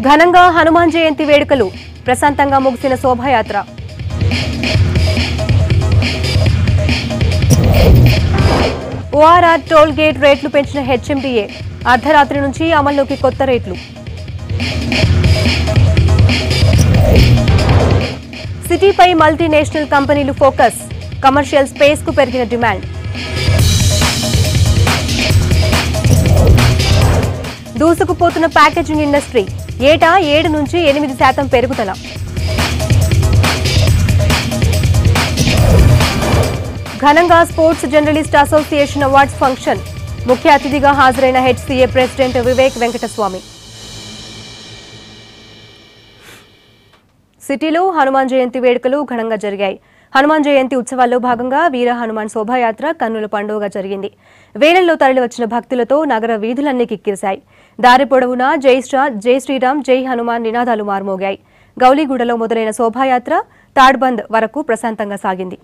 ఘనంగా హనుమాన్ జయంతి వేడుకలు ప్రశాంతంగా ముగిసిన శోభాయాత్ర. ఓఆర్ఆర్ టోల్ గేట్ రేట్లు పెంచిన హెచ్ఎండీఏ అర్ధరాత్రి నుంచి అమల్లోకి కొత్త రేట్లు. సిటీపై మల్టీనేషనల్ కంపెనీలు ఫోకస్, కమర్షియల్ స్పేస్ కు పెరిగిన డిమాండ్. దూసుకుపోతున్న ప్యాకేజింగ్ ఇండస్ట్రీ ఏటా 7 నుంచి 8% పెరుగుదల. ఘనంగా sports journalist association awards function. ముఖ్య అతిథిగా హాజరైన హెచ్సీఏ ప్రెసిడెంట్ వివేక్ వెంకటస్వామి. సిటీలో హనుమాన్ జయంతి వేడుకలు ఘనంగా జరిగాయి. హనుమాన్ జయంతి ఉత్సవాల్లో భాగంగా వీర హనుమాన్ శోభాయాత్ర కన్నుల పండుగగా జరిగింది. వేలల్లో తరలివచ్చిన భక్తులతో నగర వీధులన్నీ కిక్కిరిశాయి. దారి పొడవునా జై శ్రీరామ్ జై హనుమాన్ నినాదాలు మార్మోగాయి. గౌలీగూడలో మొదలైన శోభాయాత్ర తాడ్బంద్ వరకు ప్రశాంతంగా సాగింది.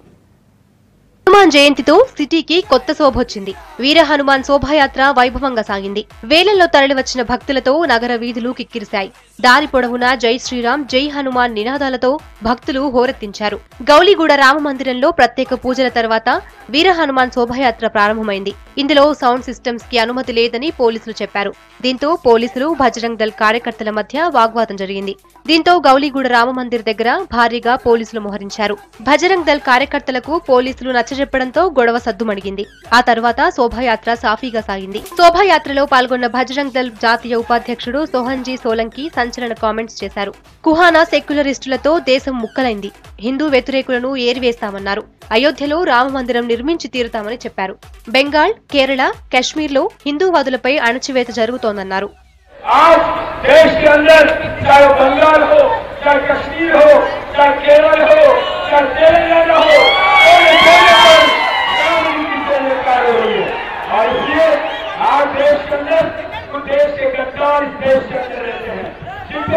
హనుమాన్ జయంతితో సిటీకి కొత్త శోభొచ్చింది. వీర హనుమాన్ శోభాయాత్ర వైభవంగా సాగింది. వేలల్లో తరలివచ్చిన భక్తులతో నగర వీధులు కిక్కిరిశాయి. దారి పొడవునా జై శ్రీరామ్ జై హనుమాన్ నినాదాలతో భక్తులు హోరెత్తించారు. గౌలీగూడ రామమందిరంలో ప్రత్యేక పూజల తర్వాత వీర హనుమాన్ శోభాయాత్ర ప్రారంభమైంది. ఇందులో సౌండ్ సిస్టమ్స్ కి అనుమతి లేదని పోలీసులు చెప్పారు. దీంతో పోలీసులు బజరంగ్ దళ్ కార్యకర్తల మధ్య వాగ్వాదం జరిగింది. దీంతో గౌలీగూడ రామమందిర్ దగ్గర భారీగా పోలీసులు మోహరించారు. బజరంగ్ దళ్ కార్యకర్తలకు పోలీసులు నచ్చజెప్పడంతో గొడవ సద్దుమణిగింది. ఆ తర్వాత శోభాయాత్ర సాఫీగా సాగింది. శోభాయాత్రలో పాల్గొన్న బజరంగ్ దళ్ జాతీయ ఉపాధ్యక్షుడు సోహన్జీ సోలంకి సంచలన కామెంట్స్ చేశారు. కుహానా సెక్యులరిస్టులతో దేశం ముక్కలైంది, హిందూ వ్యతిరేకులను ఏరివేస్తామన్నారు. అయోధ్యలో రామమందిరం నిర్మించి తీరుతామని చెప్పారు. బెంగాల్, కేరళ, కశ్మీర్లో హిందూవాదులపై అణచివేత జరుగుతోందన్నారు.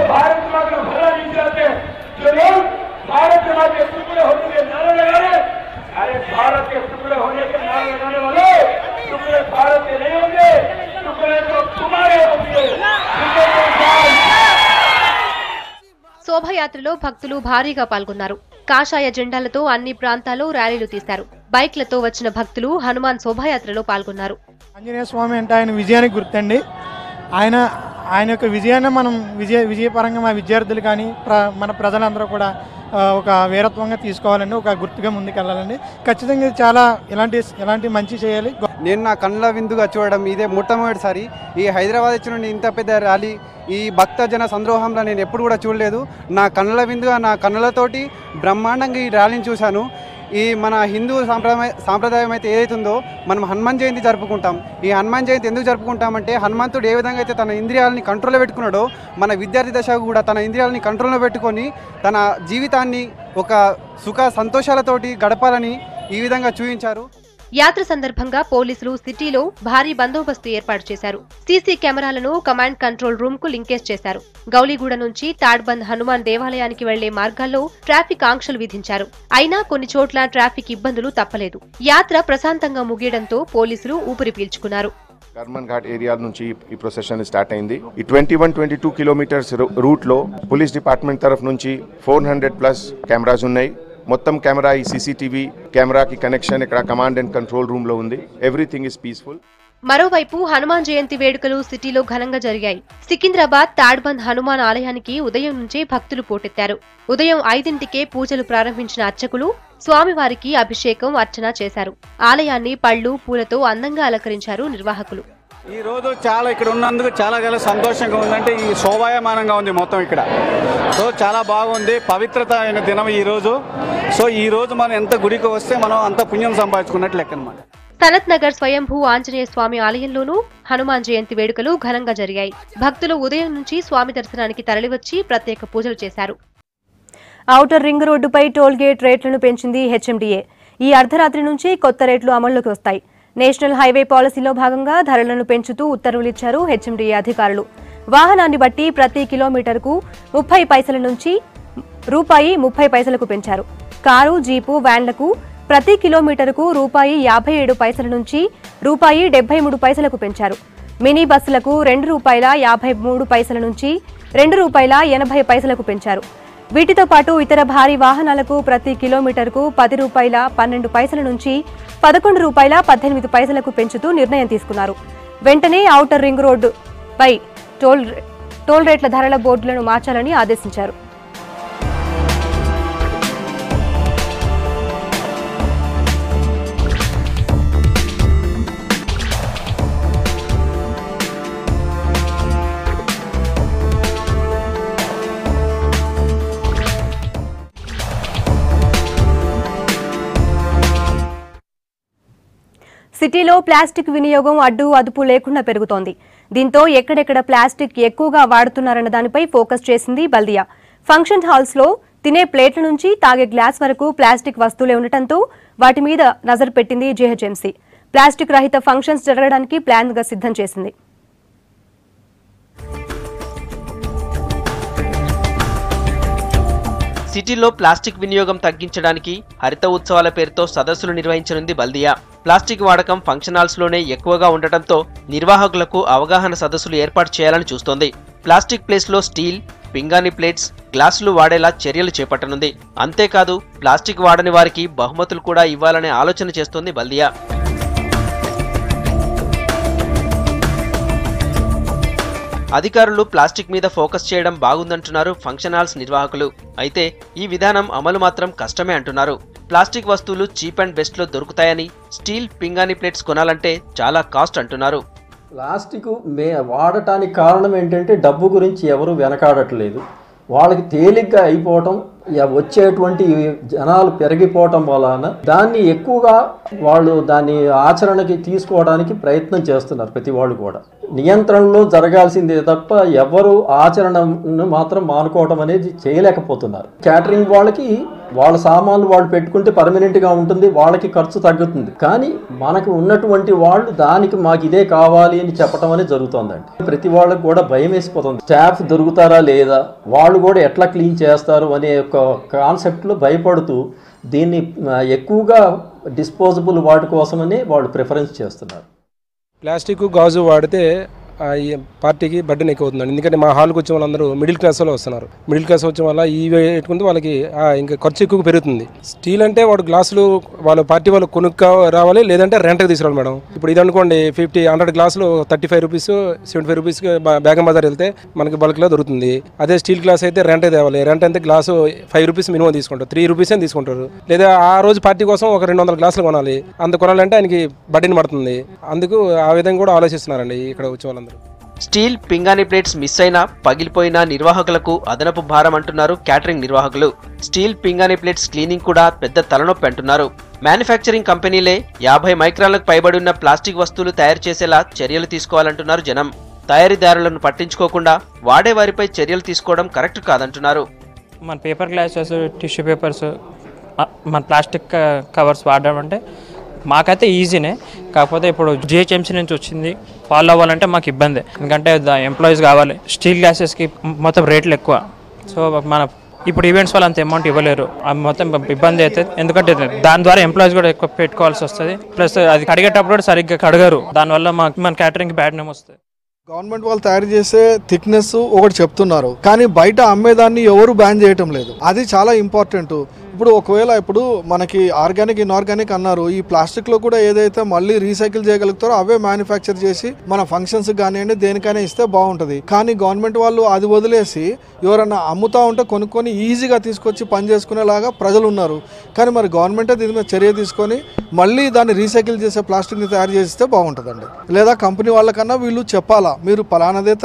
भारत माँ का भला नहीं चाहते, जो लोग भारत माँ के टुकड़े होने के नारे लगा रहे, अरे भारत के टुकड़े होने के नारे लगाने वाले टुकड़े भारत के नहीं होंगे, टुकड़े तो तुम्हारे होंगे. శోభయాత్రలో భక్తులు భారీగా పాల్గొన్నారు. కాషాయ జెండాలతో అన్ని ప్రాంతాల్లో ర్యాలీలు తీశారు. బైక్లతో వచ్చిన భక్తులు హనుమాన్ శోభాయాత్రలో పాల్గొన్నారు. ఆంజనేయ స్వామి అంటే ఆయన విజయానికి గుర్తండి. ఆయన యొక్క విజయాన్ని మనం విజయపరంగా మా విద్యార్థులు కానీ మన ప్రజలందరూ కూడా ఒక వీరత్వంగా తీసుకోవాలండి, ఒక గుర్తుగా ముందుకెళ్ళాలండి. ఖచ్చితంగా చాలా ఇలాంటి మంచి చేయాలి. నేను నా కళ్ళ విందుగా చూడడం ఇదే మొట్టమొదటిసారి. ఈ హైదరాబాద్ వచ్చి నుండి ఇంత పెద్ద ర్యాలీ ఈ భక్తజన సంద్రోహంలో నేను ఎప్పుడు కూడా చూడలేదు. నా కళ్ళ విందుగా నా కళ్ళతోటి బ్రహ్మాండంగా ఈ ర్యాలీని చూశాను. ఈ మన హిందూ సాంప్రదాయం అయితే ఏదైతుందో మనం హనుమాన్ జయంతి జరుపుకుంటాం. ఈ హనుమాన్ జయంతి ఎందుకు జరుపుకుంటామంటే హనుమంతుడు ఏ విధంగా అయితే తన ఇంద్రియాలని కంట్రోల్లో పెట్టుకున్నాడో మన విద్యార్థి దశ కూడా తన ఇంద్రియాలని కంట్రోల్లో పెట్టుకొని తన జీవితాన్ని ఒక సుఖ సంతోషాలతోటి గడపాలని ఈ విధంగా చూపించారు. యాత్ర సందర్భంగా పోలీసులు సిటీలో భారీ బందోబస్తు ఏర్పాటు చేశారు. సీసీ కెమెరాలను కమాండ్ కంట్రోల్ రూమ్ కు లింకేజ్ చేశారు. గౌలీగూడ నుంచి తాడ్బంద్ హనుమాన్ దేవాలయానికి వెళ్లే మార్గాల్లో ట్రాఫిక్ ఆంక్షలు విధించారు. అయినా కొన్ని చోట్ల ట్రాఫిక్ ఇబ్బందులు తప్పలేదు. యాత్ర ప్రశాంతంగా ముగియడంతో పోలీసులు ఊపిరి పీల్చుకున్నారు. కర్మన్ ఘాట్ ఏరియా నుంచి ఈ ప్రొసెషన్ స్టార్ట్ అయింది. ఈ 21-22 కిలోమీటర్స్ రూట్ లో పోలీస్ డిపార్ట్మెంట్ తరఫు నుంచి 400+ కెమెరాస్ ఉన్నాయి. మొత్తం కెమెరా ఈ సీసీటీవీ కెమెరాకి కనెక్షన్ ఇక్కడ కమాండ్ అండ్ కంట్రోల్ రూమ్ లో ఉంది. Everything is peaceful. మరోవైపు హనుమాన్ జయంతి వేడుకలు సిటీలో ఘనంగా జరిగాయి. సికింద్రాబాద్ తాడ్బంద్ హనుమాన్ ఆలయానికి ఉదయం నుంచే భక్తులు పోటెత్తారు. ఉదయం 5ంటికే పూజలు ప్రారంభించిన అర్చకులు స్వామివారికి అభిషేకం, అర్చన చేశారు. ఆలయాన్ని పళ్లు, పూలతో అందంగా అలంకరించారు నిర్వాహకులు. ఈ రోజు చాలా ఇక్కడ ఉన్నందుకు చాలా సంతోషంగా ఉందంటే ఈ శోభాయమానంగా ఉంది మొత్తం ఇక్కడ. సో చాలా బాగుంది, పవిత్రత అయిన దినం ఈ రోజు. సో ఈ రోజు మనం ఎంత గుడికి వస్తే మనం అంత పుణ్యం సంపాదించుకున్నట్లు లెక్క అన్నమాట. సనత్ నగర్ స్వయంభూ ఆంజనేయ స్వామి ఆలయంలోనూ హనుమాన్ జయంతి వేడుకలు ఘనంగా జరిగాయి. భక్తులు ఉదయం నుంచి స్వామి దర్శనానికి తరలివచ్చి ప్రత్యేక పూజలు చేశారు. ఔటర్ రింగ్ రోడ్డుపై టోల్ గేట్ రేట్లను పెంచింది హెచ్ఎండీఏ. ఈ అర్ధరాత్రి నుంచి కొత్త రేట్లు అమల్లోకి వస్తాయి. నేషనల్ హైవే పాలసీలో భాగంగా ధరలను పెంచుతూ ఉత్తర్వులిచ్చారు హెచ్ఎండీఏ అధికారులు. వాహనాన్ని బట్టి ప్రతి కిలోమీటర్కు 30 పైసల నుంచి ₹30 పెంచారు. కారు, జీపు, వ్యాన్లకు ప్రతి కిలోమీటరుకు ₹57 నుంచి ₹73 పెంచారు. మినీ బస్సులకు ₹2.53 నుంచి ₹2.80 పెంచారు. వీటితో పాటు ఇతర భారీ వాహనాలకు ప్రతి కిలోమీటర్కు ₹10.12 నుంచి ₹11.18 పెంచుతూ నిర్ణయం తీసుకున్నారు. వెంటనే ఔటర్ రింగ్ రోడ్డుపై టోల్ రేట్ల ధరల బోర్డులను మార్చాలని ఆదేశించారు. సిటీలో ప్లాస్టిక్ వినియోగం అదుపు లేకుండా పెరుగుతోంది. దీంతో ఎక్కడెక్కడ ప్లాస్టిక్ ఎక్కువగా వాడుతున్నారన్న దానిపై ఫోకస్ చేసింది బల్దియా. ఫంక్షన్ హాల్స్ లో తినే ప్లేట్ల నుంచి తాగే గ్లాస్ వరకు ప్లాస్టిక్ వస్తువులే ఉండటంతో వాటి మీద నజరు పెట్టింది జీహెచ్ఎంసీ. ప్లాస్టిక్ రహిత ఫంక్షన్స్ జరగడానికి ప్లాన్ గా సిద్ధం చేసింది. సిటీలో ప్లాస్టిక్ వినియోగం తగ్గించడానికి హరిత ఉత్సవాల పేరుతో సదస్సులు నిర్వహించనుంది బల్దియా. ప్లాస్టిక్ వాడకం ఫంక్షన్ హాల్స్ లోనే ఎక్కువగా ఉండటంతో నిర్వాహకులకు అవగాహన సదస్సులు ఏర్పాటు చేయాలని చూస్తోంది. ప్లాస్టిక్ ప్లేస్ లో స్టీల్, పింగాణి ప్లేట్స్, గ్లాసులు వాడేలా చర్యలు చేపట్టనుంది. అంతేకాదు ప్లాస్టిక్ వాడని వారికి బహుమతులు కూడా ఇవ్వాలనే ఆలోచన చేస్తోంది బల్దియా. అధికారులు ప్లాస్టిక్ మీద ఫోకస్ చేయడం బాగుందంటున్నారు ఫంక్షన్ హాల్స్ నిర్వాహకులు. అయితే ఈ విధానం అమలు మాత్రం కష్టమే అంటున్నారు. ప్లాస్టిక్ వస్తువులు చీప్ అండ్ బెస్ట్ లో దొరుకుతాయని, స్టీల్, పింగాణి ప్లేట్స్ కొనాలంటే చాలా కాస్ట్ అంటున్నారు. ప్లాస్టిక్ వాడటానికి కారణం ఏంటంటే డబ్బు గురించి ఎవరు వెనకాడట్లేదు. వాళ్ళకి తేలిగ్గా అయిపోవటం, వచ్చేటువంటి జనాలు పెరిగిపోవటం వలన దాన్ని ఎక్కువగా వాళ్ళు దాన్ని ఆచరణకి తీసుకోవడానికి ప్రయత్నం చేస్తున్నారు. ప్రతి వాళ్ళు కూడా నియంత్రణలో జరగాల్సిందే తప్ప ఎవరు ఆచరణను మాత్రం మానుకోవడం అనేది చేయలేకపోతున్నారు. క్యాటరింగ్ వాళ్ళకి వాళ్ళ సామాన్లు వాళ్ళు పెట్టుకుంటే పర్మనెంట్గా ఉంటుంది, వాళ్ళకి ఖర్చు తగ్గుతుంది. కానీ మనకు ఉన్నటువంటి వాళ్ళు దానికి మాకు ఇదే కావాలి అని చెప్పడం అనేది జరుగుతుందండి. ప్రతి వాళ్ళకి కూడా భయం వేసిపోతుంది. స్టాఫ్ దొరుకుతారా లేదా, వాళ్ళు కూడా ఎట్లా క్లీన్ చేస్తారు అనే ఒక కాన్సెప్ట్లో భయపడుతూ దీన్ని ఎక్కువగా డిస్పోజబుల్ వాటి కోసమని వాళ్ళు ప్రిఫరెన్స్ చేస్తున్నారు. ప్లాస్టిక్ గాజు వాడితే పార్టీకి బడ్డెన్ ఎక్కువ అవుతుందండి. ఎందుకంటే మా హాల్కి వచ్చే వాళ్ళందరూ మిడిల్ క్లాస్లో వస్తున్నారు. మిడిల్ క్లాస్ వచ్చే వల్ల ఈ పెట్టుకుంటే వాళ్ళకి ఇంకా ఖర్చు ఎక్కువ పెరుగుతుంది. స్టీల్ అంటే వాడు గ్లాసులు వాళ్ళ పార్టీ వాళ్ళు కొనుక్క రావాలి, లేదంటే రెంట్కి తీసుకురావాలి మేడం. ఇప్పుడు ఇది అనుకోండి 100 గ్లాసులు ₹35, ₹75 బేగం బజార్ వెళ్తే మనకి బల్క్లో దొరుకుతుంది. అదే స్టీల్ గ్లాస్ అయితే రెంట్ తేవాలి. రెంట్ అయితే గ్లాసు ₹5 మినిమం తీసుకుంటారు, ₹3 తీసుకుంటారు. లేదా ఆ రోజు పార్టీ కోసం ఒక 200 గ్లాసులు కొనాలి. అంత కొనాలంటే ఆయనకి బడ్డెన్ పడుతుంది. అందుకు ఆ విధంగా కూడా ఆలోచిస్తున్నారండి ఇక్కడ వచ్చే వాళ్ళందరూ. స్టీల్, పింగాణి ప్లేట్స్ మిస్ అయినా, పగిలిపోయినా నిర్వాహకులకు అదనపు భారం అంటున్నారు క్యాటరింగ్ నిర్వాహకులు. స్టీల్, పింగాణి ప్లేట్స్ క్లీనింగ్ కూడా పెద్ద తలనొప్పి అంటున్నారు. మ్యానుఫ్యాక్చరింగ్ కంపెనీలే 50 మైక్రాన్లకు పైబడి ఉన్న ప్లాస్టిక్ వస్తువులు తయారు చేసేలా చర్యలు తీసుకోవాలంటున్నారు జనం. తయారీదారులను పట్టించుకోకుండా వాడే వారిపై చర్యలు తీసుకోవడం కరెక్ట్ కాదంటున్నారు. మన పేపర్ గ్లాసెస్, టిష్యూ పేపర్స్, మన ప్లాస్టిక్ కవర్స్ వాడడం అంటే మాకైతే ఈజీనే. కాకపోతే ఇప్పుడు జిహెచ్ఎంసీ నుంచి వచ్చింది, ఫాలో అవ్వాలంటే మాకు ఇబ్బంది. ఎందుకంటే ఎంప్లాయీస్ కావాలి. స్టీల్ గ్లాసెస్కి మొత్తం రేట్లు ఎక్కువ. సో మన ఇప్పుడు ఈవెంట్స్ వాళ్ళు అంత అమౌంట్ ఇవ్వలేరు. మొత్తం ఇబ్బంది అవుతుంది. ఎందుకంటే దాని ద్వారా ఎంప్లాయీస్ కూడా ఎక్కువ పెట్టుకోవాల్సి వస్తుంది. ప్లస్ అది కడిగేటప్పుడు సరిగ్గా కడగరు. దానివల్ల మన క్యాటరింగ్కి బ్యాడ్ నేమ్ వస్తుంది. గవర్నమెంట్ వాళ్ళు తయారు చేసే థిక్నెస్ ఒకటి చెప్తున్నారు, కానీ బయట అమ్మేదాన్ని ఎవరు బ్యాన్ చేయటం లేదు. అది చాలా ఇంపార్టెంట్. ఇప్పుడు ఒకవేళ ఇప్పుడు మనకి ఆర్గానిక్, ఇన్ఆర్గానిక్ అన్నారు, ఈ ప్లాస్టిక్లో కూడా ఏదైతే మళ్ళీ రీసైకిల్ చేయగలుగుతారో అవే మ్యానుఫ్యాక్చర్ చేసి మన ఫంక్షన్స్ కానివ్వండి దేనికైనా ఇస్తే బాగుంటుంది. కానీ గవర్నమెంట్ వాళ్ళు అది వదిలేసి ఎవరన్నా అమ్ముతా ఉంటే కొనుక్కొని ఈజీగా తీసుకొచ్చి పని చేసుకునేలాగా ప్రజలు ఉన్నారు. కానీ మరి గవర్నమెంటే దీని మీద చర్య తీసుకొని మళ్ళీ దాన్ని రీసైకిల్ చేసే ప్లాస్టిక్ని తయారు చేస్తే బాగుంటుందండి. లేదా కంపెనీ వాళ్ళకన్నా వీళ్ళు చెప్పాలా, మీరు పలానాదే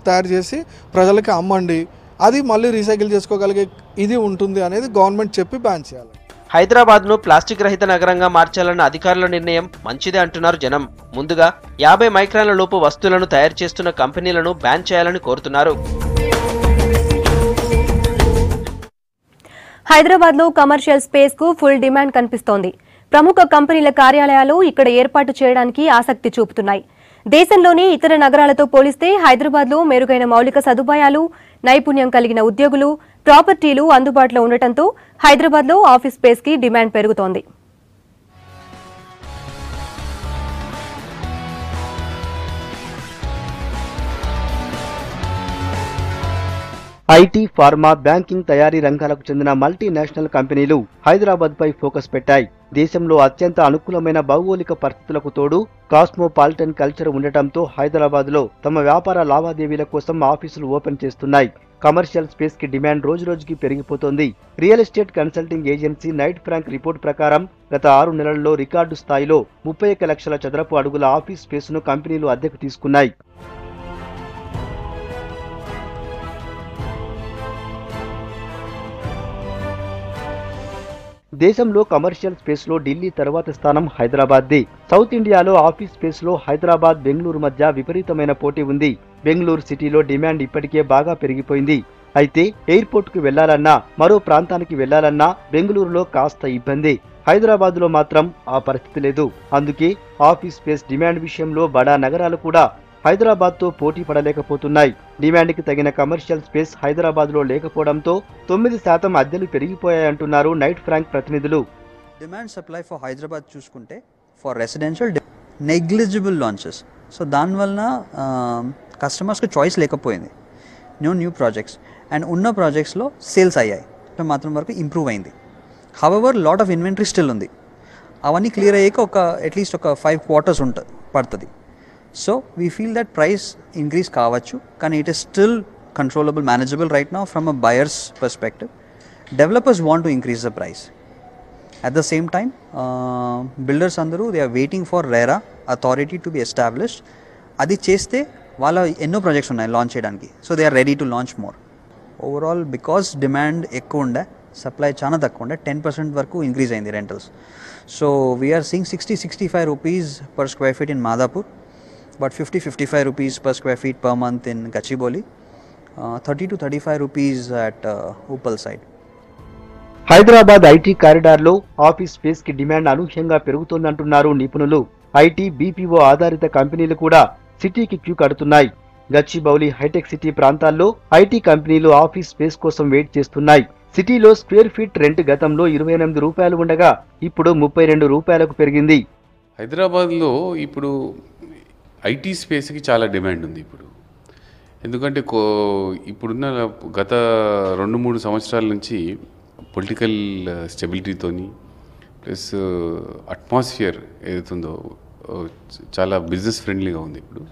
తయారు చేసి ప్రజలకి అమ్మండి, అది మళ్ళీ రీసైకిల్ చేసుకోగలిగే ఇది ఉంటుంది అనేది గవర్నమెంట్ చెప్పి బ్యాన్ చేయాలి. హైదరాబాద్ను ప్లాస్టిక్ రహిత నగరంగా మార్చాలన్న అధికారుల నిర్ణయం మంచిదే అంటున్నారు జనం. ముందుగా 50 మైక్రాన్ల లోపు వస్తువులను తయారు చేస్తున్న కంపెనీలను బ్యాన్ చేయాలని కోరుతున్నారు. హైదరాబాద్లో కమర్షియల్ స్పేస్ కు ఫుల్ డిమాండ్ కనిపిస్తోంది. ప్రముఖ కంపెనీల కార్యాలయాలు ఇక్కడ ఏర్పాటు చేయడానికి ఆసక్తి చూపుతున్నాయి. దేశంలోని ఇతర నగరాలతో పోలిస్తే హైదరాబాద్లో మెరుగైన మౌలిక సదుపాయాలు, నైపుణ్యం కలిగిన ఉద్యోగులు, ప్రాపర్టీలు అందుబాటులో ఉండటంతో హైదరాబాద్లో ఆఫీస్ స్పేస్ కి డిమాండ్ పెరుగుతోంది. ఐటీ, ఫార్మా, బ్యాంకింగ్, తయారీ రంగాలకు చెందిన మల్టీనేషనల్ కంపెనీలు హైదరాబాద్పై ఫోకస్ పెట్టాయి. దేశంలో అత్యంత అనుకూలమైన భౌగోళిక పరిస్థితులకు తోడు కాస్మోపాలిటన్ కల్చర్ ఉండటంతో హైదరాబాద్లో తమ వ్యాపార లావాదేవీల కోసం ఆఫీసులు ఓపెన్ చేస్తున్నాయి. కమర్షియల్ స్పేస్ కి డిమాండ్ రోజురోజుకి పెరిగిపోతోంది. Real estate consulting agency Knight Frank report ప్రకారం గత 6 నెలల్లో రికార్డు స్థాయిలో 31 లక్షల చదరపు అడుగుల ఆఫీస్ స్పేస్ను కంపెనీలు అద్దెకు తీసుకున్నాయి. దేశంలో కమర్షియల్ స్పేస్లో ఢిల్లీ తర్వాత స్థానం హైదరాబాద్ది. సౌత్ ఇండియాలో ఆఫీస్ స్పేస్లో హైదరాబాద్, బెంగళూరు మధ్య విపరీతమైన పోటీ ఉంది. బెంగళూరు సిటీలో డిమాండ్ ఇప్పటికే బాగా పెరిగిపోయింది. అయితే ఎయిర్పోర్ట్కు వెళ్లాలన్నా, మరో ప్రాంతానికి వెళ్లాలన్నా బెంగళూరులో కాస్త ఇబ్బంది. హైదరాబాద్లో మాత్రం ఆ పరిస్థితి లేదు. అందుకే ఆఫీస్ స్పేస్ డిమాండ్ విషయంలో బడా నగరాలు కూడా హైదరాబాద్తో పోటీ పడలేకపోతున్నాయి. డిమాండ్కి తగిన కమర్షియల్ స్పేస్ హైదరాబాద్లో లేకపోవడంతో 9% అద్దెలు పెరిగిపోయాయంటున్నారు నైట్ ఫ్రాంక్ ప్రతినిధులు. డిమాండ్ సప్లై ఫర్ హైదరాబాద్ చూసుకుంటే for residential negligible launches. So దానివలన కస్టమర్స్కి చాయిస్ లేకపోయింది. న్యూ ప్రాజెక్ట్స్ అండ్ ఉన్న ప్రాజెక్ట్స్లో సేల్స్ అయ్యాయి, మాత్రం వరకు ఇంప్రూవ్ అయింది. However lot of inventory still ఉంది. అవన్నీ క్లియర్ అయ్యాక అట్లీస్ట్ ఒక 5 quarters పడుతుంది. So we feel that price increase కావచ్చు, కానీ it is still controllable, manageable right now from a buyer's perspective. Developers want to increase the price. At the same time builders అందరూ they are waiting for RERA authority to be established. అది చేస్తే వాళ్ళ ఎన్నో projects ఉన్నాయి launch చేయడానికి. So they are ready to launch more. Overall because demand ఎక్కువ ఉండే, supply చాలా తక్కువ ఉండే, 10% వరకు ఇంక్రీజ్ అయింది rentals. So we are seeing 60-65 rupees per square feet in Madhapur, but 50-55 rupees per square feet per month in Gachibowli, 30-35 rupees at Uppal side. Hyderabad IT కారిడార్లో office space కి demand అనూహ్యంగా పెరుగుతోందంటున్నారు నిపుణులు. ఐటీ, బీపీఓ ఆధారిత కంపెనీలు కూడా సిటీకి క్యూ కడుతున్నాయి. గచ్చిబౌలి, హైటెక్ సిటీ ప్రాంతాల్లో ఐటీ కంపెనీలు ఆఫీస్ స్పేస్ కోసం వెయిట్ చేస్తున్నాయి. సిటీలో స్క్వేర్ ఫీట్ రెంట్ గతంలో 28 రూపాయలు ఉండగా ఇప్పుడు 32 రూపాయలకు పెరిగింది. హైదరాబాద్లో ఇప్పుడు ఐటీ స్పేస్కి చాలా డిమాండ్ ఉంది ఇప్పుడు. ఎందుకంటే ఇప్పుడున్న గత 2-3 సంవత్సరాల నుంచి పొలిటికల్ స్టెబిలిటీతోని ప్లస్ అట్మాస్ఫియర్ ఏదైతుందో చాలా బిజినెస్ ఫ్రెండ్లీగా ఉంది ఇప్పుడు.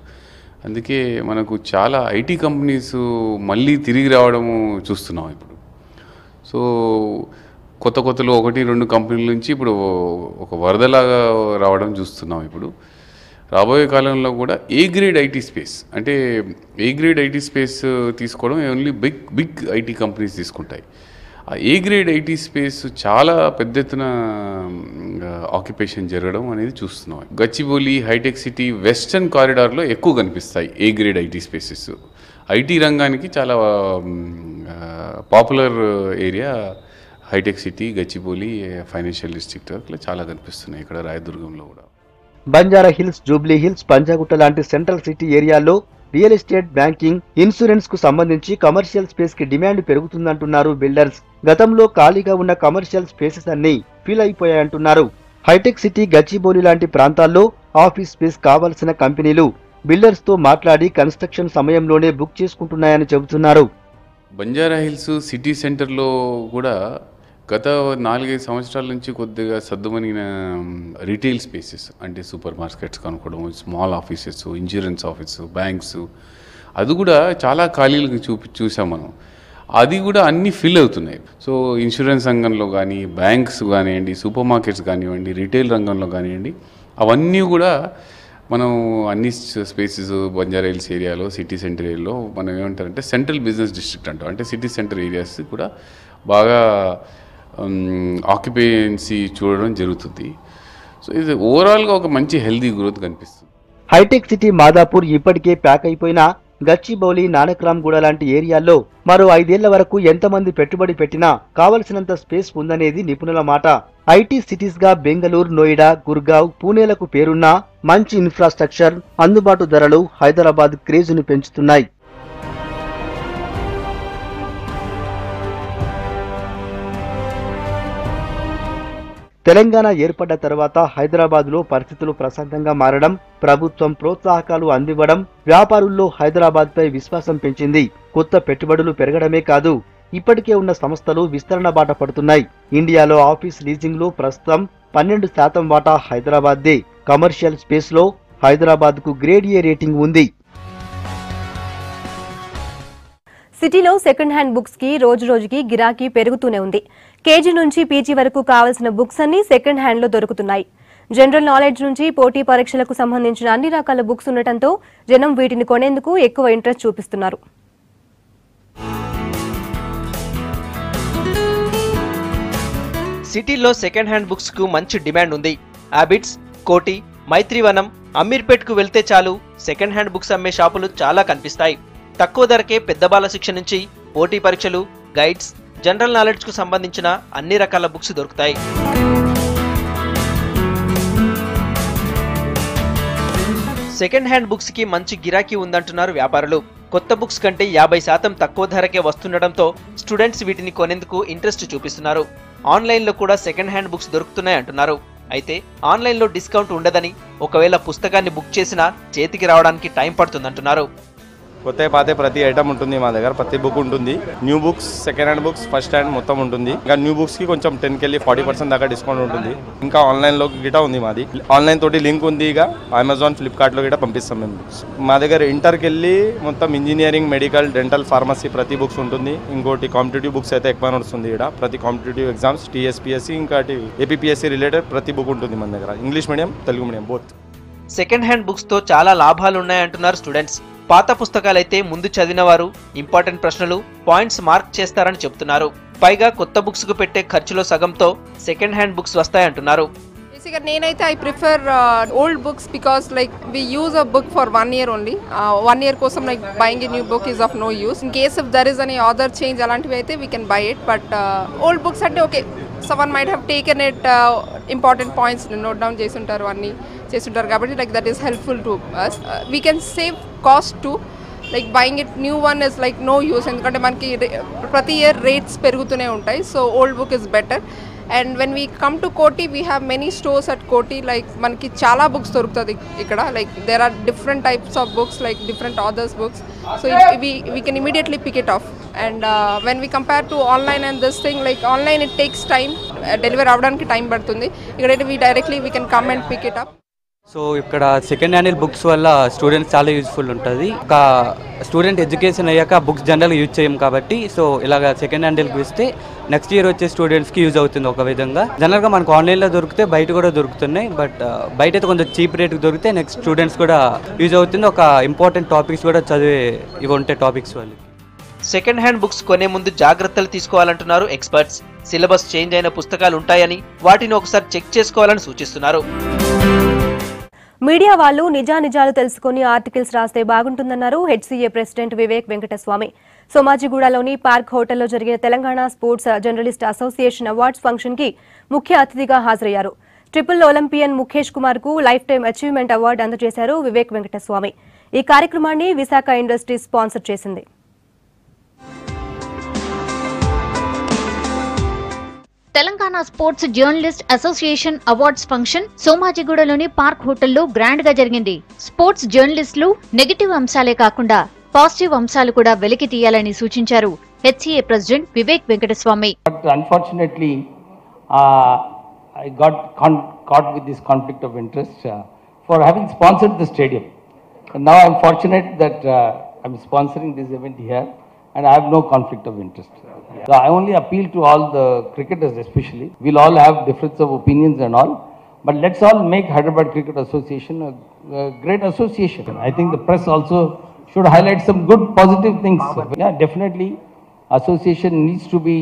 అందుకే మనకు చాలా ఐటీ కంపెనీస్ మళ్ళీ తిరిగి రావడము చూస్తున్నాం ఇప్పుడు. సో కొత్తలో 1-2 కంపెనీల నుంచి ఇప్పుడు ఒక వరదలాగా రావడం చూస్తున్నాం ఇప్పుడు. రాబోయే కాలంలో కూడా ఏ గ్రేడ్ ఐటీ స్పేస్, అంటే ఏ గ్రేడ్ ఐటీ స్పేస్ తీసుకోవడం ఓన్లీ బిగ్ ఐటీ కంపెనీస్ తీసుకుంటాయి. ఆ ఏ గ్రేడ్ ఐటీ స్పేస్ చాలా పెద్ద ఎత్తున ఆక్యుపేషన్ జరగడం అనేది చూస్తున్నాం. గచ్చిబౌలి, హైటెక్ సిటీ, వెస్టర్న్ కారిడార్లో ఎక్కువ కనిపిస్తాయి A grade IT spaces. IT రంగానికి చాలా popular area Hitech City, Gachibowli, financial district అట్లా చాలా కనిపిస్తున్నాయి ఇక్కడ రాయదుర్గంలో కూడా. Banjara Hills, Jubilee Hills, Panjagutta లాంటి సెంట్రల్ సిటీ ఏరియాల్లో రియల్ ఎస్టేట్, బ్యాంకింగ్, ఇన్సూరెన్స్ కు సంబంధించి కమర్షియల్ స్పేస్ కి డిమాండ్ పెరుగుతుందంటున్నారు బిల్డర్స్. గతంలో ఖాళీగా ఉన్న కమర్షియల్ స్పేసెస్ అన్ని ఫిల్ అయిపోయాయంటున్నారు. హైటెక్ సిటీ, గచ్చిబౌలి లాంటి ప్రాంతాల్లో ఆఫీస్ స్పేస్ కావాల్సిన కంపెనీలు బిల్డర్స్ తో మాట్లాడి కన్స్ట్రక్షన్ సమయంలోనే బుక్ చేసుకుంటున్నాయని చెబుతున్నారు. బంజారా హిల్స్ సిటీ సెంటర్లో కూడా గత 4-5 సంవత్సరాల నుంచి కొద్దిగా సర్దుమణిన రీటైల్ స్పేసెస్, అంటే సూపర్ మార్కెట్స్ కనుక్కోవడం, small offices, insurance office, banks, అది కూడా చాలా ఖాళీలకు చూసాం మనం. అది కూడా అన్నీ ఫిల్ అవుతున్నాయి. సో ఇన్సూరెన్స్ రంగంలో కానీ, బ్యాంక్స్ కానివ్వండి, సూపర్ మార్కెట్స్ కానివ్వండి, రీటైల్ రంగంలో కానివ్వండి, అవన్నీ కూడా మనం అన్ని స్పేసెస్ బంజారా హిల్స్ ఏరియాలో, సిటీ సెంటర్ ఏరియాలో మనం ఏమంటారంటే సెంట్రల్ బిజినెస్ డిస్ట్రిక్ట్ అంటాం. అంటే సిటీ సెంటర్ ఏరియాస్ కూడా బాగా ఆక్యుపెన్సీ చూడడం జరుగుతుంది. సో ఇది ఓవరాల్గా ఒక మంచి హెల్దీ గ్రోత్ కనిపిస్తుంది. హైటెక్ సిటీ, మాదాపూర్ ఇప్పటికే ప్యాక్ అయిపోయినా గచ్చిబౌలి, నానక్రామ్గూడ లాంటి ఏరియాల్లో మరో 5 ఏళ్ల వరకు ఎంతమంది పెట్టుబడి పెట్టినా కావలసినంత స్పేస్ ఉందనేది నిపుణుల మాట. ఐటీ సిటీస్ గా బెంగళూరు, నోయిడా, గుర్గావ్, పూణేలకు పేరున్నా మంచి ఇన్ఫ్రాస్ట్రక్చర్, అందుబాటు ధరలు హైదరాబాద్ క్రేజును పెంచుతున్నాయి. తెలంగాణ ఏర్పడ్డ తర్వాత హైదరాబాద్లో పరిస్థితులు ప్రశాంతంగా మారడం, ప్రభుత్వం ప్రోత్సాహకాలు అందివ్వడం వ్యాపారుల్లో హైదరాబాద్పై విశ్వాసం పెంచింది. కొత్త పెట్టుబడులు పెరగడమే కాదు, ఇప్పటికే ఉన్న సంస్థలు విస్తరణ బాట పడుతున్నాయి. ఇండియాలో ఆఫీస్ లీజింగ్లో ప్రస్తుతం 12% వాటా హైదరాబాద్దే. కమర్షియల్ స్పేస్లో హైదరాబాద్కు గ్రేడ్ ఏ రేటింగ్ ఉంది. సిటీలో సెకండ్ హ్యాండ్ బుక్స్ కి రోజు రోజుకి గిరాకీ పెరుగుతూనే ఉంది. కేజీ నుంచి పీజీ వరకు కావాల్సిన బుక్స్ అన్ని సెకండ్ హ్యాండ్ లో దొరుకుతున్నాయి. జనరల్ నాలెడ్జ్ నుంచి పోటీ పరీక్షలకు సంబంధించిన అన్ని రకాల బుక్స్ ఉండటంతో జనం వీటిని కొనేందుకు ఎక్కువ ఇంట్రెస్ట్ చూపిస్తున్నారు. సిటీలో సెకండ్ హ్యాండ్ బుక్స్ కు మంచి డిమాండ్ ఉంది. హ్యాబిట్స్, కోటి, మైత్రివనం, అమీర్పేట్ కు వెళ్తే చాలు సెకండ్ హ్యాండ్ బుక్స్ అమ్మే షాపులు చాలా కనిపిస్తాయి. తక్కువ ధరకే పెద్ద బాల శిక్ష నుంచి పోటీ పరీక్షలు, గైడ్స్, జనరల్ నాలెడ్జ్ కు సంబంధించిన అన్ని రకాల బుక్స్ దొరుకుతాయి. సెకండ్ హ్యాండ్ బుక్స్ కి మంచి గిరాకీ ఉందంటున్నారు వ్యాపారులు. కొత్త బుక్స్ కంటే 50% తక్కువ ధరకే వస్తుండటంతో స్టూడెంట్స్ వీటిని కొనేందుకు ఇంట్రెస్ట్ చూపిస్తున్నారు. ఆన్లైన్లో కూడా సెకండ్ హ్యాండ్ బుక్స్ దొరుకుతున్నాయి అంటున్నారు. అయితే ఆన్లైన్లో డిస్కౌంట్ ఉండదని, ఒకవేళ పుస్తకాన్ని బుక్ చేసినా చేతికి రావడానికి టైం పడుతుందంటున్నారు. కొత్త పాతే ప్రతి ఐటమ్ ఉంటుంది మా దగ్గర, ప్రతి బుక్ ఉంటుంది. New books, second hand books, first hand మొత్తం ఉంటుంది. ఇంకా న్యూ బుక్స్ కి కొంచెం 10 - 40% దాకా డిస్కౌంట్ ఉంటుంది. ఇంకా ఆన్లైన్ లో గిటా ఉంది మాది. ఆన్లైన్ తోటి లింక్ ఉంది. ఇక అమెజాన్, ఫ్లిప్కార్ట్ లో గిటా పంపిస్తాం మేము బుక్స్. మా దగ్గర ఇంటర్కి వెళ్ళి మొత్తం ఇంజనీరింగ్, మెడికల్, డెంటల్, ఫార్మసీ ప్రతి బుక్స్ ఉంటుంది. ఇంకోటి కాంపిటేటివ్ బుక్స్ అయితే ఎక్కువ నడుస్తుంది. ఇక్కడ ప్రతి కాంపిటేటివ్ ఎగ్జామ్స్, టీఎస్పీఎస్సీ, ఇంకోటి ఏపీపీఎస్సీ రిలేటెడ్ ప్రతి బుక్ ఉంటుంది మన దగ్గర. English medium, Telugu medium both. Second hand books తో చాలా లాభాలు ఉన్నాయంటున్నారు స్టూడెంట్స్. పాత పుస్తకాలైతే ముందు చదివిన వారు ఇంపార్టెంట్ ప్రశ్నలు, పాయింట్స్ మార్క్ చేస్తారని చెప్తున్నారు. పైగా కొత్త బుక్స్ కు పెట్టే ఖర్చులో సగంతో సెకండ్ హ్యాండ్ బుక్స్ వస్తాయంటున్నారు. నేనైతే I prefer old books because like we use a book for 1 year only. 1 year కోసం like buying a new book is of no use. In case if there is any author change అలాంటివి అయితే we can buy it. But old books అంటే okay, someone might have taken it important points note down చేస్తుంటారు, అన్ని చేస్తుంటారు కాబట్టి like that is helpful to us. We can save cost too. Like buying it new one is like no use ఎందుకంటే మనకి ప్రతి year rates పెరుగుతూనే ఉంటాయి. So old book is better. And when we come to Koti, we have many stores at Koti. Like manki chala books dorukutadi ikkada. Like there are different types of books, like different authors books. So we can immediately pick it off. And when we compare to online and this thing, like online it takes time, deliver avdaniki time padutundi. Ikkada we can come and pick it up. So ఇక్కడ second hand books వల్ల students చాలా useful ఉంటుంది. ఒక student education అయ్యాక books జనరల్గా use చేయం కాబట్టి so ఇలాగ సెకండ్ హ్యాండ్కి ఇస్తే నెక్స్ట్ ఇయర్ వచ్చే స్టూడెంట్స్కి యూజ్ అవుతుంది. ఒక విధంగా జనరల్గా మనకు ఆన్లైన్లో దొరికితే బయట కూడా దొరుకుతున్నాయి. బట్ బయట అయితే కొంచెం చీప్ రేట్కి దొరికితే నెక్స్ట్ స్టూడెంట్స్ కూడా యూజ్ అవుతుంది. ఒక ఇంపార్టెంట్ టాపిక్స్ కూడా చదివే ఇవి ఉంటాయి టాపిక్స్ వాళ్ళు. సెకండ్ హ్యాండ్ బుక్స్ కొనే ముందు జాగ్రత్తలు తీసుకోవాలంటున్నారు ఎక్స్పర్ట్స్. సిలబస్ చేంజ్ అయిన పుస్తకాలు ఉంటాయని వాటిని ఒకసారి చెక్ చేసుకోవాలని సూచిస్తున్నారు. మీడియా వాళ్ళు నిజానిజాలు తెలుసుకుని ఆర్టికల్స్ రాస్తే బాగుంటుందన్నారు హెచ్సీఏ ప్రెసిడెంట్ వివేక్ వెంకటస్వామి. సోమాజిగూడలోని పార్క్ హోటల్లో జరిగిన Telangana sports journalist association awards function కి ముఖ్య అతిథిగా హాజరయ్యారు. ట్రిపుల్ ఒలింపియన్ ముఖేష్ కుమార్ కు లైఫ్ టైమ్ అచీవ్మెంట్ అవార్డు అందజేశారు వివేక్ వెంకటస్వామి. ఈ కార్యక్రమాన్ని విశాఖ ఇండస్ట్రీస్ స్పాన్సర్ చేసింది. Telangana sports journalist association awards function సోమాజిగూడలోని పార్క్ హోటల్లో గ్రాండ్ గా జరిగింది. స్పోర్ట్స్ జర్నలిస్టులు నెగటివ్ అంశాలే కాకుండా పాజిటివ్ అంశాలు కూడా వెలికి తీయాలని సూచించారు HCA president Vivek Venkataswamy. Unfortunately, I got caught with this conflict of interest for having sponsored the stadium. And now I'm fortunate that I'm sponsoring this event here and I have no conflict of interest. So I only appeal to all the cricketers especially. We'll all have difference of opinions and all, but let's all make Hyderabad Cricket Association a great association. I think the press also should highlight some good positive things. Yeah, definitely association needs to be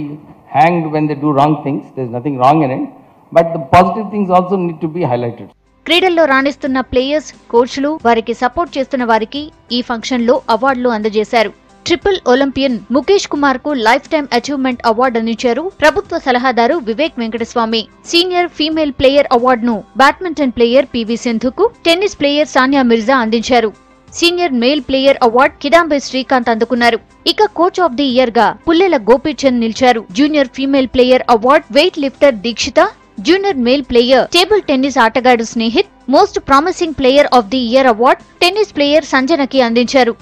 hanged when they do wrong things. There's nothing wrong in it, but the positive things also need to be highlighted. క్రీడల్లో రాణిస్తున్న players, కోచ్లు, వారికి support చేస్తున్న వారికి ఈ ఫంక్షన్లో అవార్డులు అందజేశారు. Triple Olympian Mukesh Kumar కు life time achievement award అందించారు ప్రభుత్వ సలహాదారు Vivek Venkatswamy. Senior female player అవార్డును బ్యాడ్మింటన్ ప్లేయర్ పివి సింధుకు, టెన్నిస్ ప్లేయర్ సానియా మిర్జా అందించారు. Senior male player award Kidambi Srikanth అందుకున్నారు. ఇక కోచ్ ఆఫ్ ది ఇయర్ గా పుల్లెల గోపీచంద్ నిలిచారు. Junior female player award weight lifter Dikshita, junior male player table tennis ఆటగాడు Snehith most promising player of the year award tennis player సంజనకి అందించారు.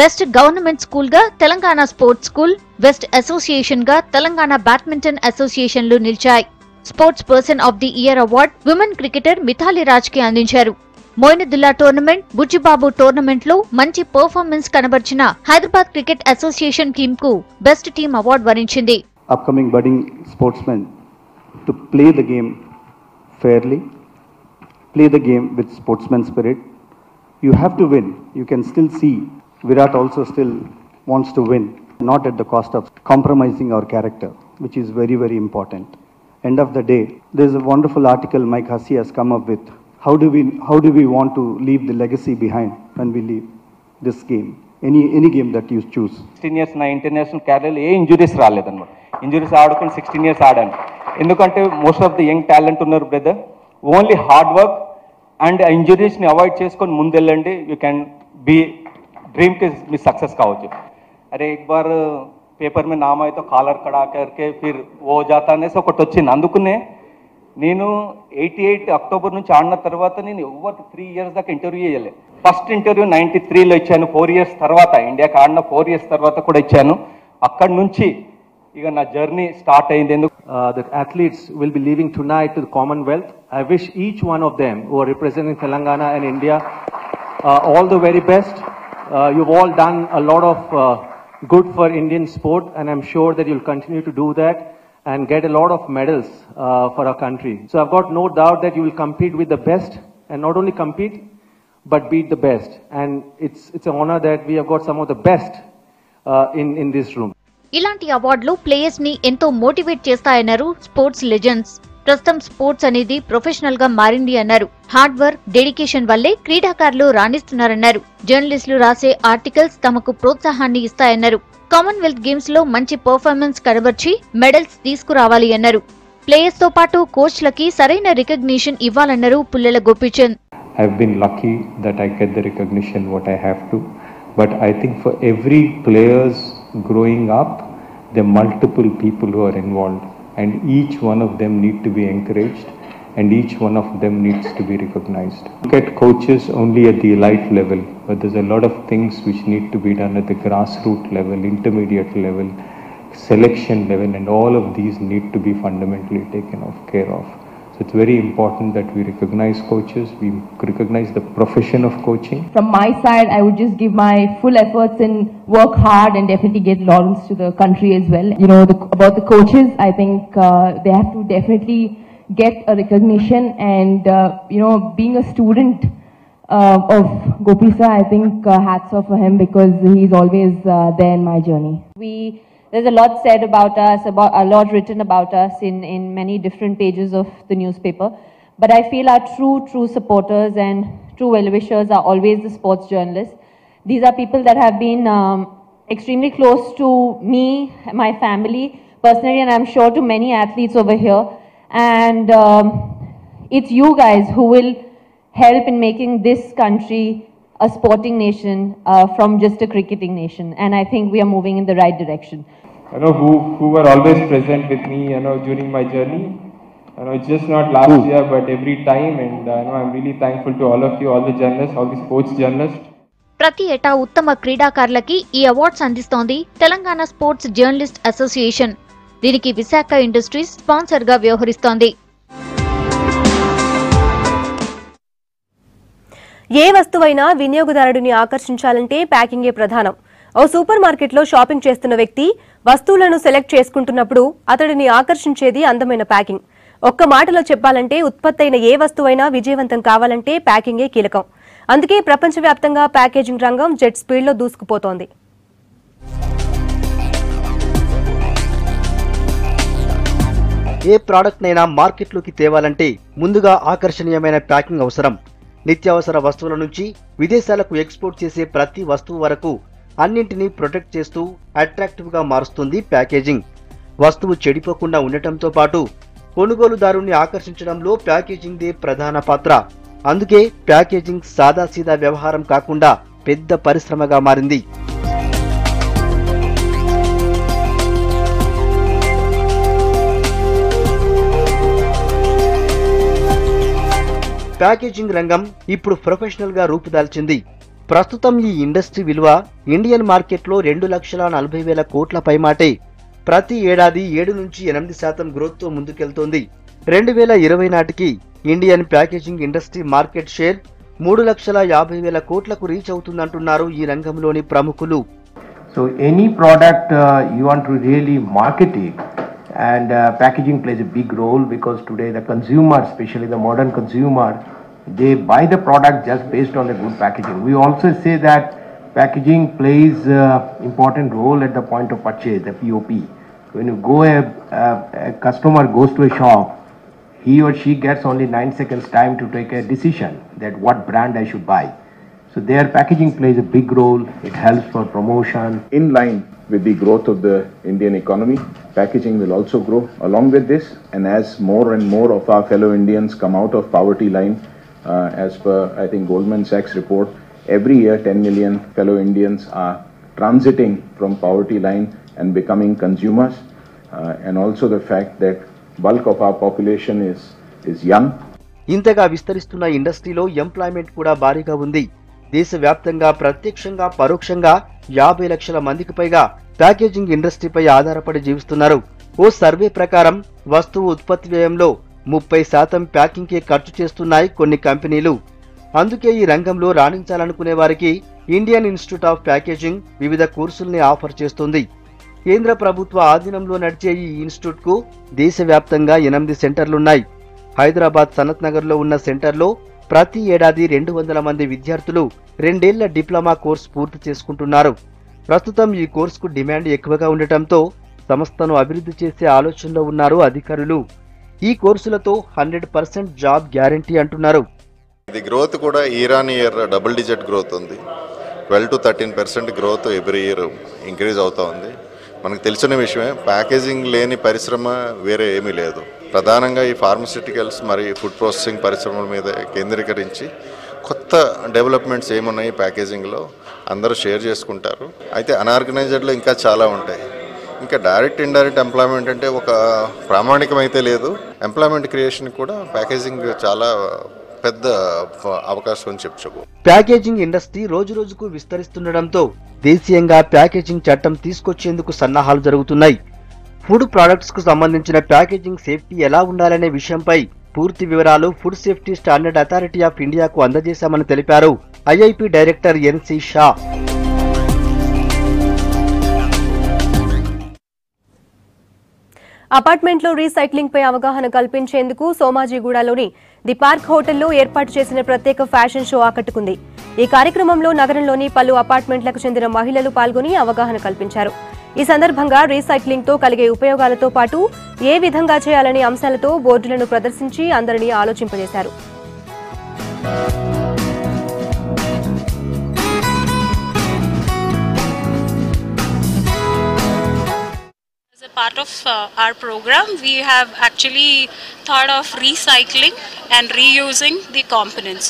Best government school గా Telangana sports school, best association గా Telangana badminton అసోసియేషన్లు నిలిచాయి. Sports person of the year award women cricketer Mithali Raj కి అందించారు. Moinuddowla tournament, Bujjibabu tournament లో మంచి పర్ఫార్మెన్స్ కనబర్చిన హైదరాబాద్ క్రికెట్ అసోసియేషన్ టీమ్ కు బెస్ట్ టీమ్ అవార్డు వరించింది. Upcoming budding sportsmen to play the game fairly, play the game with sportsman spirit. You have to win. You can still see Virat also still wants to win, not at the cost of compromising our character, which is very, very important. End of the day, there's a wonderful article Mike Hussey has come up with. How do we want to leave the legacy behind when we leave this game? Any game that you choose. 16 years నా international క్యారియర్లో ఏ injuries రాలేదన్నమాట. Injuries ఆడుకుని 16 years ఆడాను. ఎందుకంటే most of the young talent ఉన్నారు brother. Only hard work and ఆ ఇంజురీస్ని అవాయిడ్ చేసుకొని ముందెళ్ళండి. యూ క్యాన్ బీ ड्रीम के भी सक्सेस కావచ్చు. అరే एक बार పేపర్ में नाम आए तो कॉलर खड़ा करके फिर वो जाता అనేసి ఒకటి వచ్చింది. అందుకునే నేను 88 అక్టోబర్ నుంచి ఆడిన తర్వాత నేను ఎవరికి 3 years దాకా ఇంటర్వ్యూ చేయలే. ఫస్ట్ ఇంటర్వ్యూ 93లో ఇచ్చాను. 4 years తర్వాత ఇండియాకి ఆడిన 4 years తర్వాత కూడా ఇచ్చాను. అక్కడి నుంచి ఇక నా జర్నీ స్టార్ట్ అయింది. ఎందుకు the athletes will be leaving tonight to the Commonwealth. I wish each one of them who are representing Telangana and India all the very best. You've all done a lot of good for Indian sport, and I'm sure that you'll continue to do that and get a lot of medals for our country. So I've got no doubt that you will compete with the best, and not only compete, but beat the best. And it's an honor that we have got some of the best in this room. ఇలాంటి అవార్డులు players ని ఎంతో motivate చేస్తాయన్నారు sports legends. ప్రస్తుతం sports అనేది professional గా మారింది అన్నారు. Hard work, dedication వల్లే క్రీడాకారులు రాణిస్తున్నారన్నారు. జర్నలిస్టులు రాసే ఆర్టికల్స్ తమకు ప్రోత్సాహాన్ని ఇస్తాయన్నారు. కామన్వెల్త్ గేమ్స్ లో మంచి పర్ఫార్మెన్స్ కనబర్చి మెడల్స్ తీసుకురావాలి అన్నారు. ప్లేయర్స్ తో పాటు కోచ్లకి సరైన రికగ్నిషన్ ఇవ్వాలన్నారు Pullela Gopichand. I've been lucky that I get the recognition what I have to, but I think for every players growing up, there are multiple people who are involved. And each one of them need to be encouraged, and each one of them needs to be recognized. Look at coaches only at the elite level, but there's a lot of things which need to be done at the grassroots level, intermediate level, selection level, and all of these need to be fundamentally taken care of. So it's very important that we recognize coaches, we recognize the profession of coaching. From my side, I would just give my full efforts and work hard and definitely get laurels to the country as well. You know, about the coaches, I think they have to definitely get a recognition, and you know, being a student of Gopi sir, I think hats off for him, because he's always there in my journey. There's a lot said about us, a lot written about us in many different pages of the newspaper. But I feel our true supporters and true well-wishers are always the sports journalists. These are people that have been extremely close to me, my family, personally, and I'm sure to many athletes over here. And it's you guys who will help in making this country a sporting nation from just a cricketing nation. And I think we are moving in the right direction. You know, who were always present with me, you know, during my journey. You know, it's just not last year, but every time. And you know, I'm really thankful to all of you, all the journalists, all the sports journalists. ప్రతి ఏటా ఉత్తమ క్రీడాకారులకి ఈ awards అందిస్తోంది Telangana sports journalist association. దీనికి Visakha industries sponsor గా వ్యవహరిస్తోంది. ఏ వస్తువైనా వినియోగదారుడిని ఆకర్షించాలంటే ప్యాకింగే ప్రధానం. ఓ super మార్కెట్లో షాపింగ్ చేస్తున్న వ్యక్తి వస్తువులను సెలెక్ట్ చేసుకుంటున్నప్పుడు అతడిని ఆకర్షించేది అందమైన ప్యాకింగ్. ఒక్క మాటలో చెప్పాలంటే ఉత్పత్తైన ఏ వస్తువైనా విజయవంతం కావాలంటే ప్యాకింగే కీలకం. అందుకే ప్రపంచవ్యాప్తంగా ప్యాకేజింగ్ రంగం జెట్ స్పీడ్లో దూసుకుపోతోంది. ఏ ప్రోడక్ట్నైనా మార్కెట్లోకి తేవాలంటే ముందుగా ఆకర్షణీయమైన ప్యాకింగ్ అవసరం. నిత్యావసర వస్తువుల నుంచి విదేశాలకు ఎక్స్పోర్ట్ చేసే ప్రతి వస్తువు వరకు అన్నింటినీ ప్రొటెక్ట్ చేస్తూ అట్రాక్టివ్గా మారుస్తుంది ప్యాకేజింగ్. వస్తువు చెడిపోకుండా ఉండటంతో పాటు కొనుగోలుదారుణ్ణి ఆకర్షించడంలో ప్యాకేజింగ్దే ప్రధాన పాత్ర. అందుకే ప్యాకేజింగ్ సాదాసీదా వ్యవహారం కాకుండా పెద్ద పరిశ్రమగా మారింది. ప్యాకేజింగ్ రంగం ఇప్పుడు ప్రొఫెషనల్ గా రూపుదాల్చింది. ప్రస్తుతం ఈ ఇండస్ట్రీ విలువ ఇండియన్ మార్కెట్లో 2,40,000 కోట్ల పైమాటే. ప్రతి ఏడాది 7 నుంచి 8% గ్రోత్తో ముందుకెళ్తోంది. 2020 నాటికి Indian packaging industry market share 3,50,000 కోట్లకు రీచ్ అవుతుందంటున్నారు ఈ రంగంలోని ప్రముఖులు. So any product you want to really market it, and packaging plays a big role, because today the consumer, especially the modern consumer, they buy the product just based on the good packaging. We also say that packaging plays important role at the point of purchase, the POP. When you go, a customer goes to a shop, he or she gets only 9 seconds time to take a decision that what brand I should buy. So their packaging plays a big role. It helps for promotion. In line with the growth of the Indian economy, packaging will also grow along with this. And as more and more of our fellow Indians come out of poverty line, as per I think Goldman Sachs report, every year 10 million fellow Indians are transiting from poverty line and becoming consumers. And also the fact that bulk of our population is young. ఇంతగా విస్తరిస్తున్న ఇండస్ట్రీలో employment కూడా భారీగా ఉంది. దేశవ్యాప్తంగా ప్రత్యక్షంగా పరోక్షంగా 50 లక్షల మందికి పైగా ప్యాకేజింగ్ ఇండస్ట్రీపై ఆధారపడి జీవిస్తున్నారు. ఓ సర్వే ప్రకారం వస్తువు ఉత్పత్తి వ్యయంలో 30% ప్యాకింగ్కే ఖర్చు చేస్తున్నాయి కొన్ని కంపెనీలు. అందుకే ఈ రంగంలో రాణించాలనుకునే వారికి ఇండియన్ ఇన్స్టిట్యూట్ ఆఫ్ ప్యాకేజింగ్ వివిధ కోర్సుల్ని ఆఫర్ చేస్తుంది. కేంద్ర ప్రభుత్వ ఆధీనంలో నడిచే ఈ ఇన్స్టిట్యూట్ కు దేశవ్యాప్తంగా 8 సెంటర్లున్నాయి. హైదరాబాద్ సనత్ నగర్ లో ఉన్న సెంటర్లో ప్రతి ఏడాది 200 మంది విద్యార్థులు 2 ఏళ్ల డిప్లొమా కోర్సు పూర్తి చేసుకుంటున్నారు. ప్రస్తుతం ఈ కోర్సుకు డిమాండ్ ఎక్కువగా ఉండటంతో సంస్థను అభివృద్ధి చేసే ఆలోచనలో ఉన్నారు అధికారులు. ఈ కోర్సులతో 100% జాబ్ గ్యారంటీ అంటున్నారు. ఇది గ్రోత్ కూడా year on year double digit growth ఉంది. 12 to 13% growth every year increase అవుతా ఉంది. మనకు తెలిసిన విషయమే, ప్యాకేజింగ్ లేని పరిశ్రమ వేరే ఏమీ లేదు. ప్రధానంగా ఈ ఫార్మస్యూటికల్స్ మరియు ఫుడ్ ప్రాసెసింగ్ పరిశ్రమల మీద కేంద్రీకరించి కొత్త డెవలప్మెంట్స్ ఏమున్నాయి ప్యాకేజింగ్లో అందరూ షేర్ చేసుకుంటారు. అయితే అన్ఆర్గనైజ్డ్లో ఇంకా చాలా ఉంటాయి. ఇంకా డైరెక్ట్ ఇండైరెక్ట్ ఎంప్లాయ్మెంట్ అంటే ఒక ప్రామాణికం అయితే లేదు. ఎంప్లాయ్మెంట్ క్రియేషన్ కూడా ప్యాకేజింగ్ చాలా పెద్ద అవకాశం అని చెప్పు. ప్యాకేజింగ్ ఇండస్ట్రీ రోజు రోజుకు విస్తరిస్తుండటంతో దేశీయంగా ప్యాకేజింగ్ చట్టం తీసుకొచ్చేందుకు సన్నాహాలు జరుగుతున్నాయి. ఫుడ్ ప్రొడక్ట్స్ కు సంబంధించిన ప్యాకేజింగ్ సేఫ్టీ ఎలా ఉండాలనే విషయంపై పూర్తి వివరాలు food safety standard authority of ఇండియాకు అందజేశామని తెలిపారు ఐఐపి డైరెక్టర్ ఎన్సి షా. అపార్ట్మెంట్లో రీసైక్లింగ్ పై అవగాహన కల్పించేందుకు సోమాజిగూడలోని ది పార్క్ హోటల్లో ఏర్పాటు చేసిన ప్రత్యేక ఫ్యాషన్ షో ఆకట్టుకుంది. ఈ కార్యక్రమంలో నగరంలోని పలు అపార్ట్మెంట్లకు చెందిన మహిళలు పాల్గొని అవగాహన కల్పించారు. ఈ సందర్భంగా రీసైక్లింగ్ తో కలిగే ఉపయోగాలతో పాటు ఏ విధంగా చేయాలనే అంశాలతో బోర్డులను ప్రదర్శించి అందరినీ ఆలోచింపజేశారు. Part of our program, we have actually thought of recycling and reusing the components.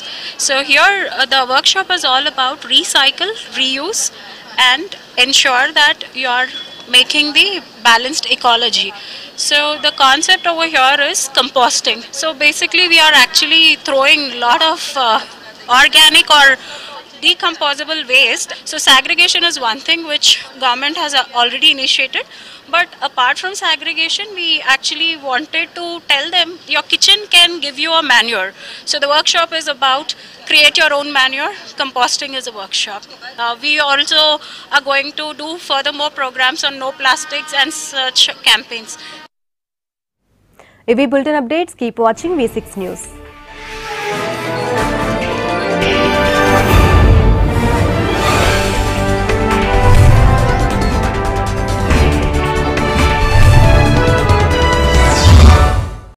So here the workshop is all about recycle, reuse and ensure that you are making the balanced ecology. So the concept over here is composting. So basically we are actually throwing a lot of organic or decomposable waste. So segregation is one thing which government has already initiated. But apart from segregation, we actually wanted to tell them your kitchen can give you a manure. So the workshop is about create your own manure. Composting is a workshop. We also are going to do further more programs on no plastics and such campaigns. If we bulletin updates, keep watching V6 News.